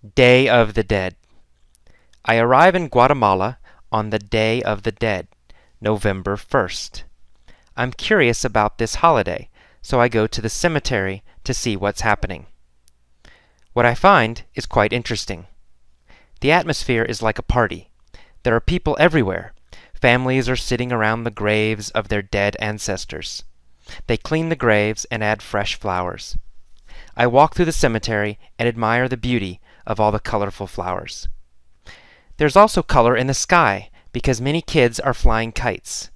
Day of the Dead. I arrive in Guatemala on the Day of the Dead, November 1st. I'm curious about this holiday, so I go to the cemetery to see what's happening. What I find is quite interesting. The atmosphere is like a party. There are people everywhere. Families are sitting around the graves of their dead ancestors. They clean the graves and add fresh flowers. I walk through the cemetery and admire the beauty of all the colorful flowers. There's also color in the sky because many kids are flying kites.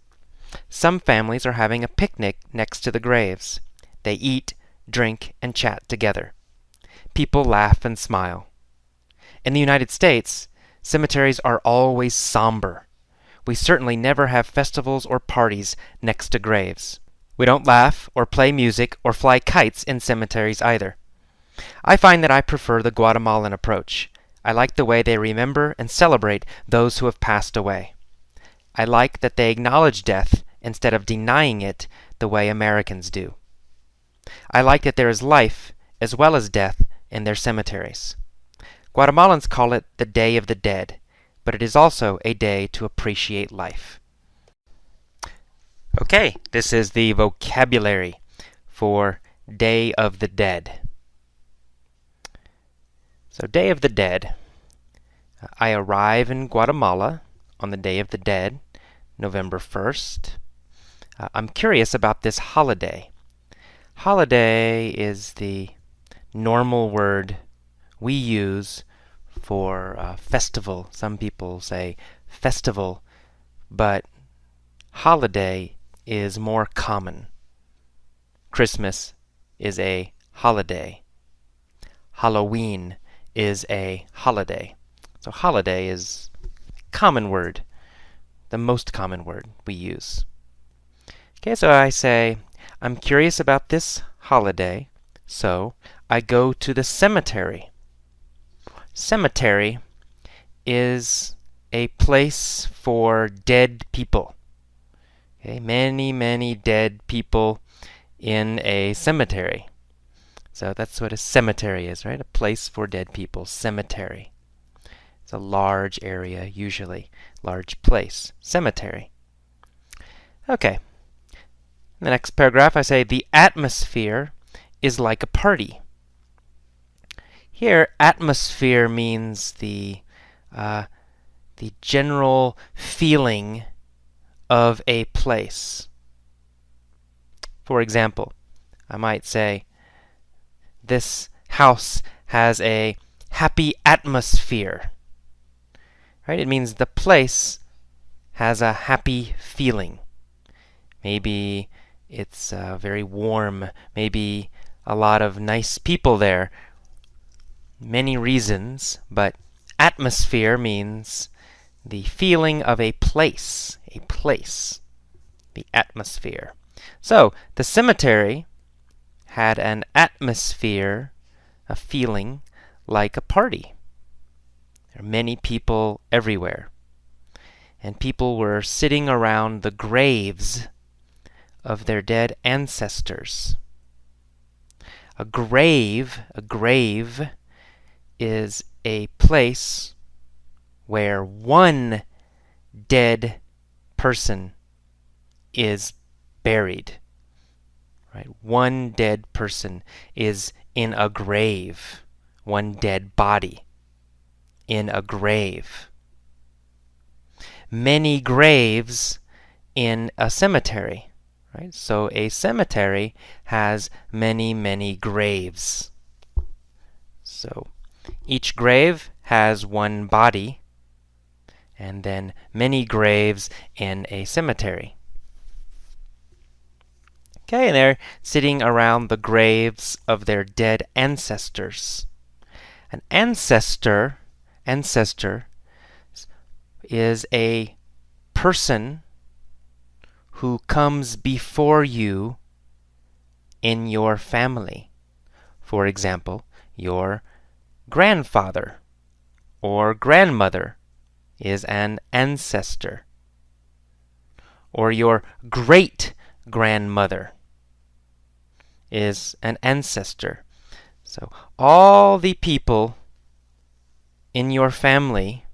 Some families are having a picnic next to the graves. They eat, drink, and chat together. People laugh and smile. In the United States, cemeteries are always somber. We certainly never have festivals or parties next to graves. We don't laugh or play music or fly kites in cemeteries either. I find that I prefer the Guatemalan approach. I like the way they remember and celebrate those who have passed away. I like that they acknowledge death instead of denying it the way Americans do. I like that there is life as well as death in their cemeteries. Guatemalans call it the Day of the Dead, but it is also a day to appreciate life. Okay, this is the vocabulary for Day of the Dead. So, Day of the Dead. I arrive in Guatemala on the Day of the Dead, November 1st. I'm curious about this holiday. Holiday is the normal word we use for festival. Some people say festival, but holiday is more common. Christmas is a holiday. Halloween is a holiday. So holiday is a common word, the most common word we use. Okay, so I say, I'm curious about this holiday, so I go to the cemetery. Cemetery is a place for dead people. Okay, many dead people in a cemetery. So that's what a cemetery is, right? A place for dead people. Cemetery. It's a large area, usually. Large place. Cemetery. Okay. In the next paragraph, I say, the atmosphere is like a party. Here, atmosphere means the general feeling of a place. For example, I might say, this house has a happy atmosphere. Right? It means the place has a happy feeling. Maybe it's very warm. Maybe a lot of nice people there. Many reasons, but atmosphere means the feeling of a place. A place. The atmosphere. So, the cemetery had an atmosphere, a feeling, like a party. There are many people everywhere. And people were sitting around the graves of their dead ancestors. A grave is a place where one dead person is buried. Right? One dead person is in a grave. One dead body in a grave. Many graves in a cemetery. Right? So a cemetery has many graves. So each grave has one body, and then many graves in a cemetery. Okay, and they're sitting around the graves of their dead ancestors. An ancestor is a person who comes before you in your family. For example, your grandfather or grandmother is an ancestor. Or your great-grandmother is an ancestor. So all the people in your family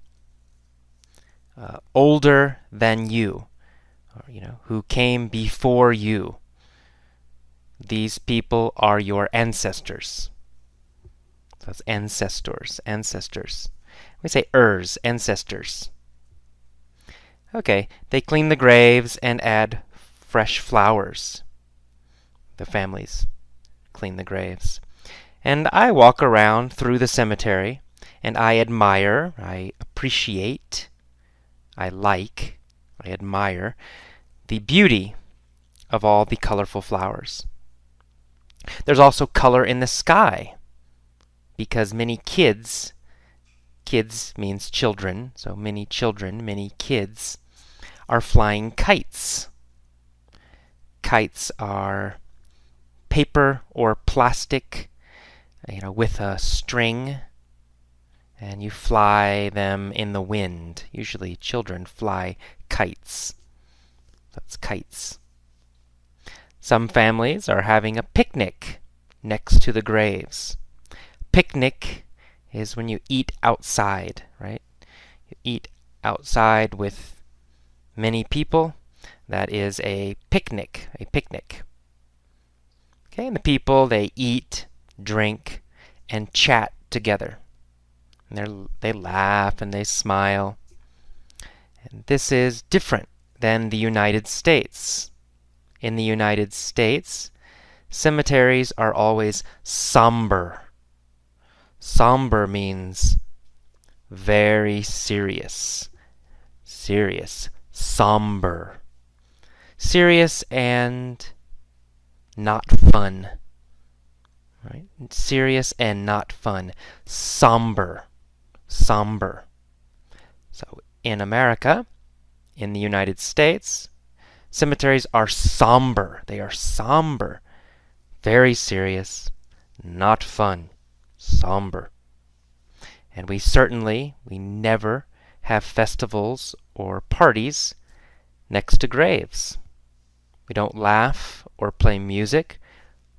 older than you, or who came before you. These people are your ancestors. So that's ancestors, ancestors. We say ancestors. Okay, they clean the graves and add fresh flowers. The families clean the graves. And I walk around through the cemetery, and I admire, I appreciate, I admire the beauty of all the colorful flowers. There's also color in the sky, because many kids means children, so many children, many kids, are flying kites. Kites are paper or plastic, with a string, and you fly them in the wind. Usually children fly kites. That's kites. Some families are having a picnic next to the graves. Picnic is when you eat outside, right? You eat outside with many people. That is a picnic, Okay, and the people, they eat, drink, and chat together. And they laugh and they smile. And this is different than the United States. In the United States, cemeteries are always somber. Somber means very serious. Serious. Somber. Serious and not fun. Right? Serious and not fun. Somber. Somber. So in America, in the United States, cemeteries are somber. They are somber. Very serious. Not fun. Somber. And we never have festivals or parties next to graves. We don't laugh or play music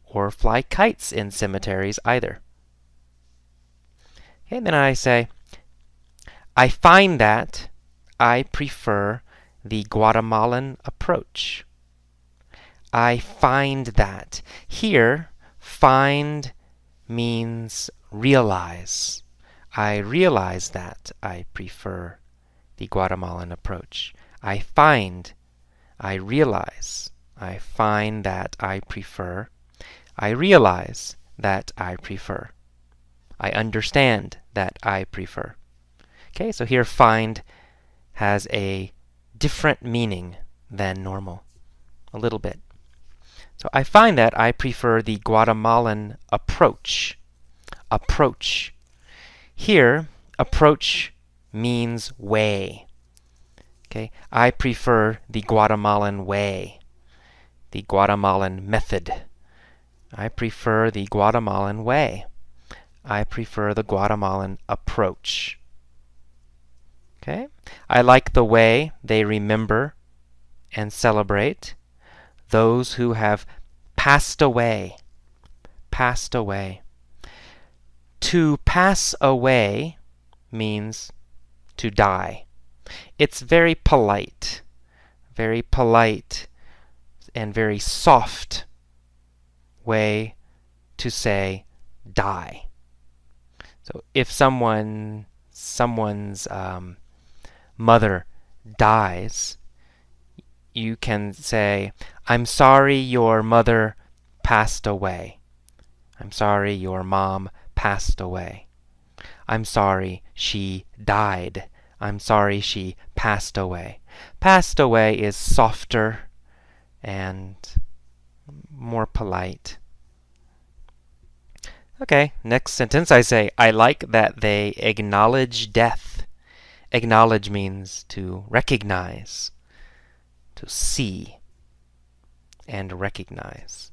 or fly kites in cemeteries either. Okay, and then I say, I find that I prefer the Guatemalan approach. I find that. Here, find means realize. I realize that I prefer the Guatemalan approach. I realize. I find that I prefer. I realize that I prefer. I understand that I prefer. Okay, so here find has a different meaning than normal. A little bit. So I find that I prefer the Guatemalan approach. Approach. Here, approach means way. Okay, I prefer the Guatemalan way. The Guatemalan method. I prefer the Guatemalan way. I prefer the Guatemalan approach. Okay? I like the way they remember and celebrate those who have passed away. Passed away. To pass away means to die. It's very polite and very soft way to say die. So if someone's mother dies, you can say, I'm sorry your mother passed away. I'm sorry your mom passed away. I'm sorry she died. I'm sorry she passed away. Passed away is softer and more polite. Okay, next sentence I say, I like that they acknowledge death. Acknowledge means to recognize, to see, and recognize.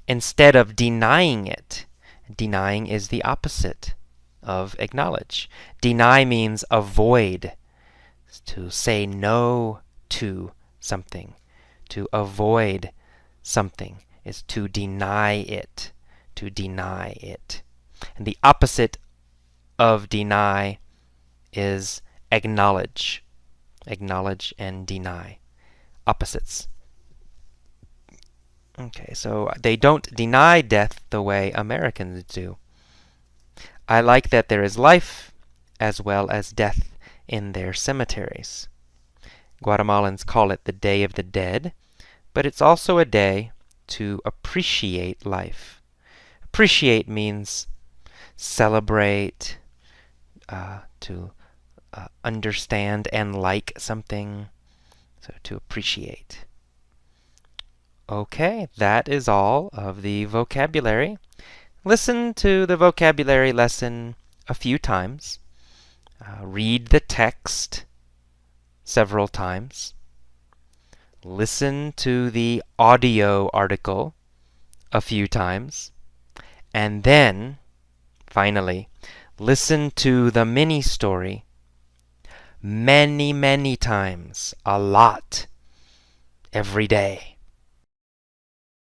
Instead of denying it, denying is the opposite of acknowledge. Deny means avoid, to say no to something. To avoid something is to deny it. To deny it. And the opposite of deny is acknowledge. Acknowledge and deny. Opposites. Okay, so they don't deny death the way Americans do. I like that there is life as well as death in their cemeteries. Guatemalans call it the Day of the Dead, but it's also a day to appreciate life. Appreciate means celebrate, to understand and like something, so to appreciate. Okay, that is all of the vocabulary. Listen to the vocabulary lesson a few times. Read the text several times. Listen to the audio article a few times. And then, finally, listen to the mini story many, many times, a lot, every day.